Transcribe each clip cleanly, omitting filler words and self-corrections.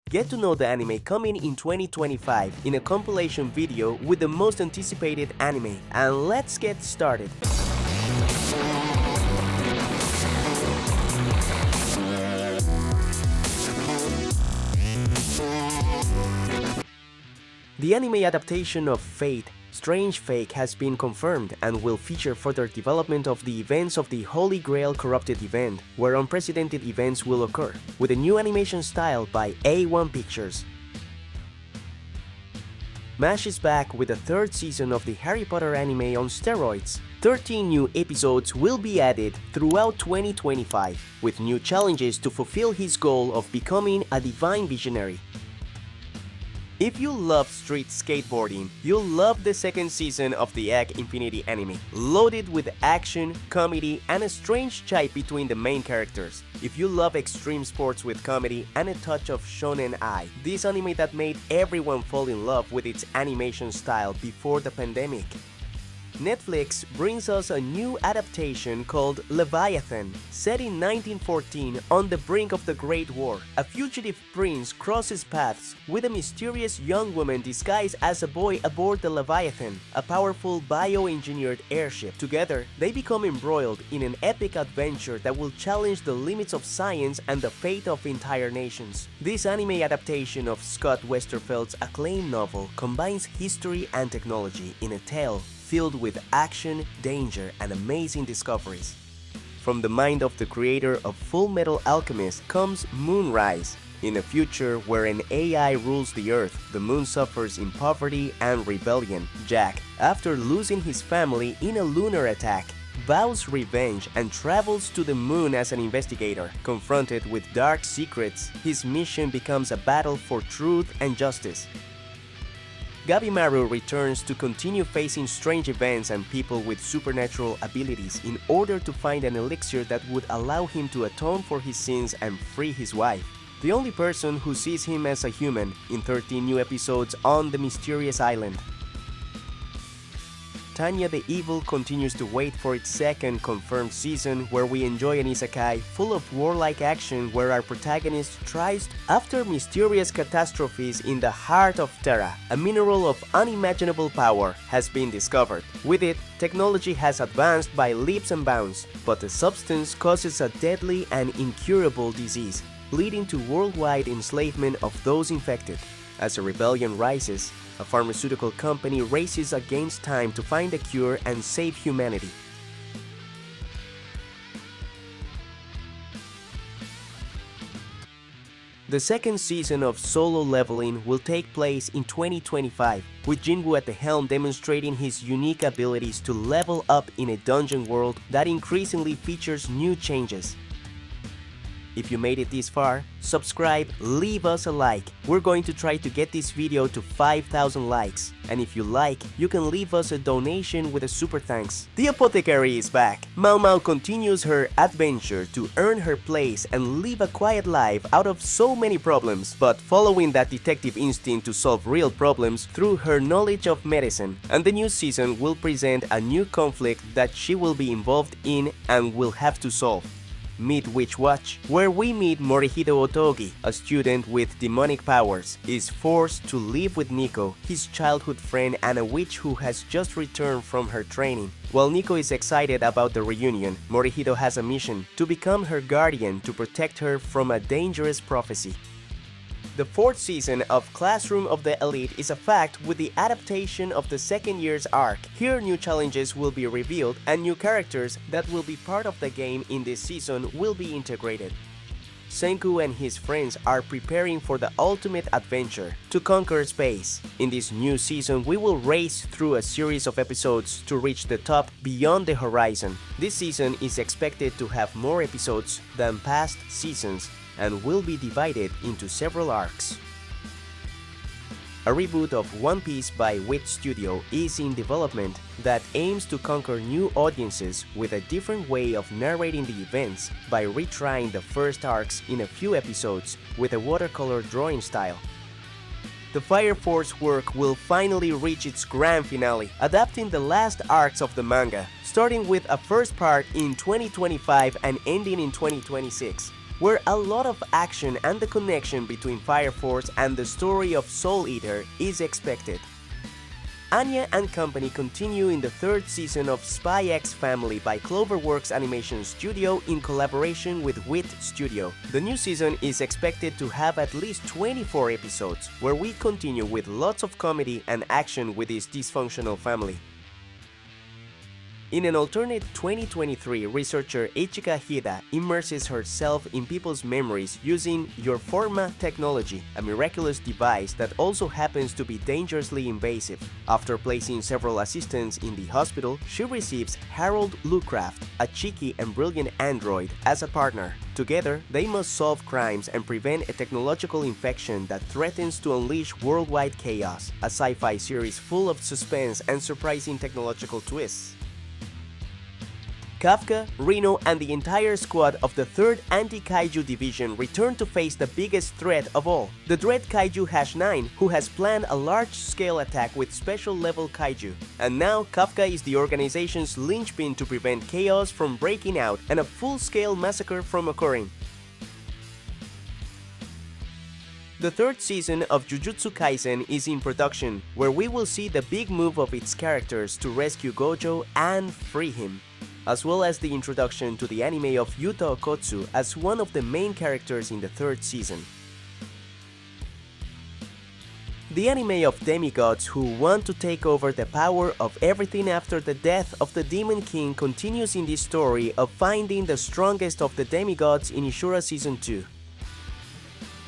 Get to know the anime coming in 2025 in a compilation video with the most anticipated anime. And let's get started. The anime adaptation of Fate, Strange Fate has been confirmed and will feature further development of the events of the Holy Grail Corrupted event, where unprecedented events will occur, with a new animation style by A1 Pictures. MASH is back with the third season of the Harry Potter anime on steroids. 13 new episodes will be added throughout 2025, with new challenges to fulfill his goal of becoming a divine visionary. If you love street skateboarding, you'll love the second season of the Egg Infinity anime, loaded with action, comedy, and a strange chai between the main characters. If you love extreme sports with comedy and a touch of shonen ai, this anime that made everyone fall in love with its animation style before the pandemic. Netflix brings us a new adaptation called Leviathan. Set in 1914 on the brink of the Great War, a fugitive prince crosses paths with a mysterious young woman disguised as a boy aboard the Leviathan, a powerful bioengineered airship. Together, they become embroiled in an epic adventure that will challenge the limits of science and the fate of entire nations. This anime adaptation of Scott Westerfeld's acclaimed novel combines history and technology in a tale filled with action, danger, and amazing discoveries. From the mind of the creator of Full Metal Alchemist comes Moonrise. In a future where an AI rules the Earth, the moon suffers in poverty and rebellion. Jack, after losing his family in a lunar attack, vows revenge and travels to the moon as an investigator. Confronted with dark secrets, his mission becomes a battle for truth and justice. Gabimaru returns to continue facing strange events and people with supernatural abilities in order to find an elixir that would allow him to atone for his sins and free his wife, the only person who sees him as a human, in 13 new episodes on the mysterious island. Tanya the Evil continues to wait for its second confirmed season, where we enjoy an isekai full of warlike action where our protagonist tries after mysterious catastrophes in the heart of Terra. A mineral of unimaginable power has been discovered. With it, technology has advanced by leaps and bounds, but the substance causes a deadly and incurable disease, leading to worldwide enslavement of those infected. As a rebellion rises, a pharmaceutical company races against time to find a cure and save humanity. The second season of Solo Leveling will take place in 2025, with Jinwoo at the helm demonstrating his unique abilities to level up in a dungeon world that increasingly features new changes. If you made it this far, subscribe, leave us a like. We're going to try to get this video to 5,000 likes. And if you like, you can leave us a donation with a super thanks. The apothecary is back. Mao Mao continues her adventure to earn her place and live a quiet life out of so many problems, but following that detective instinct to solve real problems through her knowledge of medicine. And the new season will present a new conflict that she will be involved in and will have to solve. Meet Witch Watch, where we meet Morihito Otogi, a student with demonic powers, is forced to live with Nico, his childhood friend and a witch who has just returned from her training. While Nico is excited about the reunion, Morihito has a mission to become her guardian to protect her from a dangerous prophecy. The fourth season of Classroom of the Elite is a fact with the adaptation of the second year's arc. Here new challenges will be revealed and new characters that will be part of the game in this season will be integrated. Senku and his friends are preparing for the ultimate adventure, to conquer space. In this new season, we will race through a series of episodes to reach the top beyond the horizon. This season is expected to have more episodes than past seasons and will be divided into several arcs. A reboot of One Piece by Wit Studio is in development that aims to conquer new audiences with a different way of narrating the events by retrying the first arcs in a few episodes with a watercolor drawing style. The Fire Force work will finally reach its grand finale, adapting the last arcs of the manga, starting with a first part in 2025 and ending in 2026. where a lot of action and the connection between Fire Force and the story of Soul Eater is expected. Anya and company continue in the third season of Spy X Family by Cloverworks Animation Studio in collaboration with WIT Studio. The new season is expected to have at least 24 episodes, where we continue with lots of comedy and action with this dysfunctional family. In an alternate 2023, researcher Ichika Hida immerses herself in people's memories using Your Forma technology, a miraculous device that also happens to be dangerously invasive. After placing several assistants in the hospital, she receives Harold Lucraft, a cheeky and brilliant android, as a partner. Together, they must solve crimes and prevent a technological infection that threatens to unleash worldwide chaos, a sci-fi series full of suspense and surprising technological twists. Kafka, Reno, and the entire squad of the 3rd Anti-Kaiju Division return to face the biggest threat of all, the Dread Kaiju H9, who has planned a large-scale attack with special-level kaiju. And now, Kafka is the organization's linchpin to prevent chaos from breaking out and a full-scale massacre from occurring. The 3rd season of Jujutsu Kaisen is in production, where we will see the big move of its characters to rescue Gojo and free him, as well as the introduction to the anime of Yuta Okotsu as one of the main characters in the 3rd season. The anime of demigods who want to take over the power of everything after the death of the Demon King continues in this story of finding the strongest of the demigods in Ishura Season 2.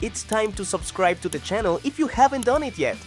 It's time to subscribe to the channel if you haven't done it yet!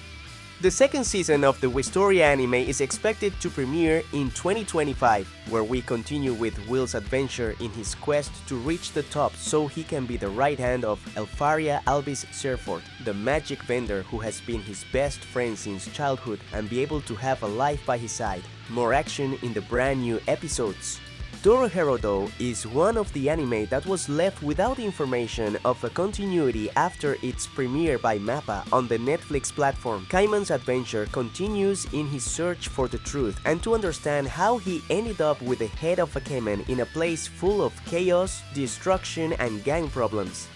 The 2nd season of the Wistoria anime is expected to premiere in 2025, where we continue with Will's adventure in his quest to reach the top so he can be the right hand of Elfaria Albis Serfort, the magic vendor who has been his best friend since childhood, and be able to have a life by his side. More action in the brand new episodes. Dorohero is one of the anime that was left without information of a continuity after its premiere by MAPPA on the Netflix platform. Kaiman's adventure continues in his search for the truth and to understand how he ended up with the head of a Kemen in a place full of chaos, destruction, and gang problems.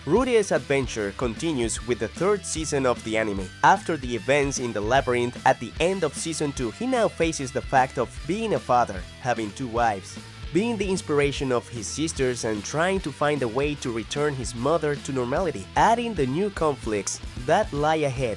Rurie's adventure continues with the 3rd season of the anime. After the events in the labyrinth at the end of Season 2, he now faces the fact of being a father, having 2 wives, being the inspiration of his sisters and trying to find a way to return his mother to normality, adding the new conflicts that lie ahead.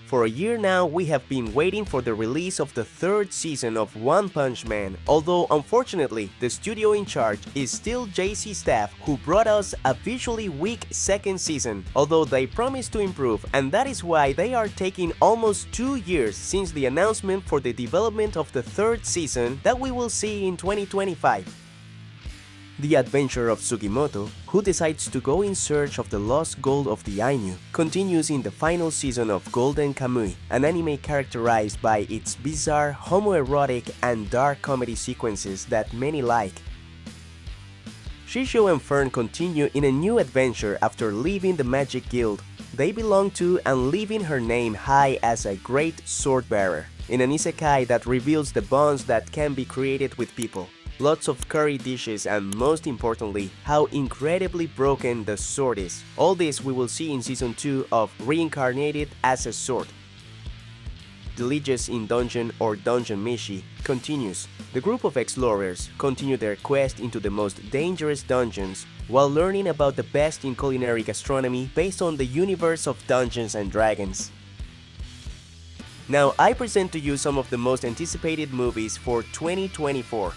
For a year now, we have been waiting for the release of the 3rd season of One Punch Man, although unfortunately, the studio in charge is still JC Staff, who brought us a visually weak 2nd season, although they promised to improve, and that is why they are taking almost 2 years since the announcement for the development of the 3rd season that we will see in 2025. The adventure of Sugimoto, who decides to go in search of the lost gold of the Ainu, continues in the final season of Golden Kamuy, an anime characterized by its bizarre, homoerotic, and dark comedy sequences that many like. Shisho and Fern continue in a new adventure after leaving the Magic Guild they belong to and leaving her name high as a great sword bearer, in an isekai that reveals the bonds that can be created with people. Lots of curry dishes and most importantly, how incredibly broken the sword is. All this we will see in Season 2 of Reincarnated as a Sword. The Leges in Dungeon or Dungeon Mishi continues. The group of explorers continue their quest into the most dangerous dungeons while learning about the best in culinary gastronomy based on the universe of Dungeons and Dragons. Now I present to you some of the most anticipated movies for 2024.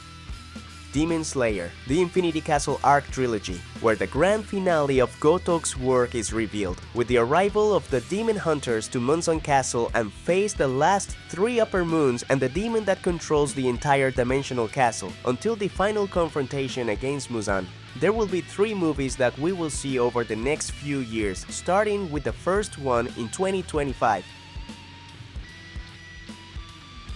Demon Slayer, the Infinity Castle Arc Trilogy, where the grand finale of Gotok's work is revealed, with the arrival of the Demon Hunters to Munson Castle and face the last 3 upper moons and the demon that controls the entire dimensional castle, until the final confrontation against Muzan. There will be 3 movies that we will see over the next few years, starting with the first one in 2025.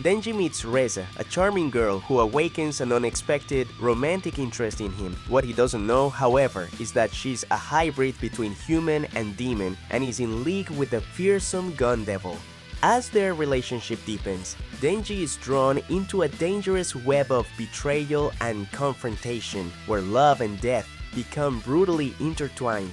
Denji meets Reza, a charming girl who awakens an unexpected romantic interest in him. What he doesn't know, however, is that she's a hybrid between human and demon and is in league with the fearsome gun devil. As their relationship deepens, Denji is drawn into a dangerous web of betrayal and confrontation, where love and death become brutally intertwined.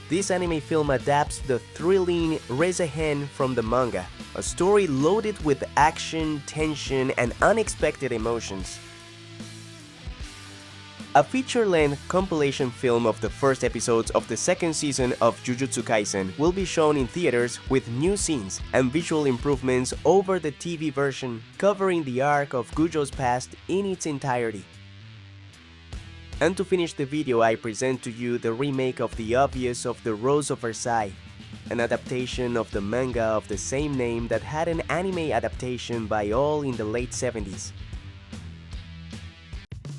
This anime film adapts the thrilling Rezehen from the manga, a story loaded with action, tension, and unexpected emotions. A feature-length compilation film of the first episodes of the second season of Jujutsu Kaisen will be shown in theaters with new scenes and visual improvements over the TV version, covering the arc of Gujo's past in its entirety. And to finish the video, I present to you the remake of The Obvious of The Rose of Versailles, an adaptation of the manga of the same name that had an anime adaptation by all in the late 70s.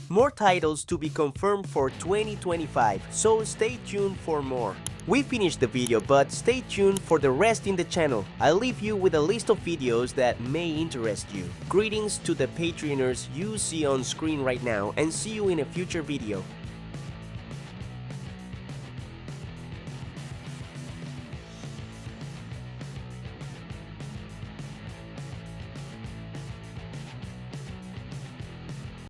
More titles to be confirmed for 2025, so stay tuned for more. We finished the video, but stay tuned for the rest in the channel. I'll leave you with a list of videos that may interest you. Greetings to the Patreoners you see on screen right now, and see you in a future video.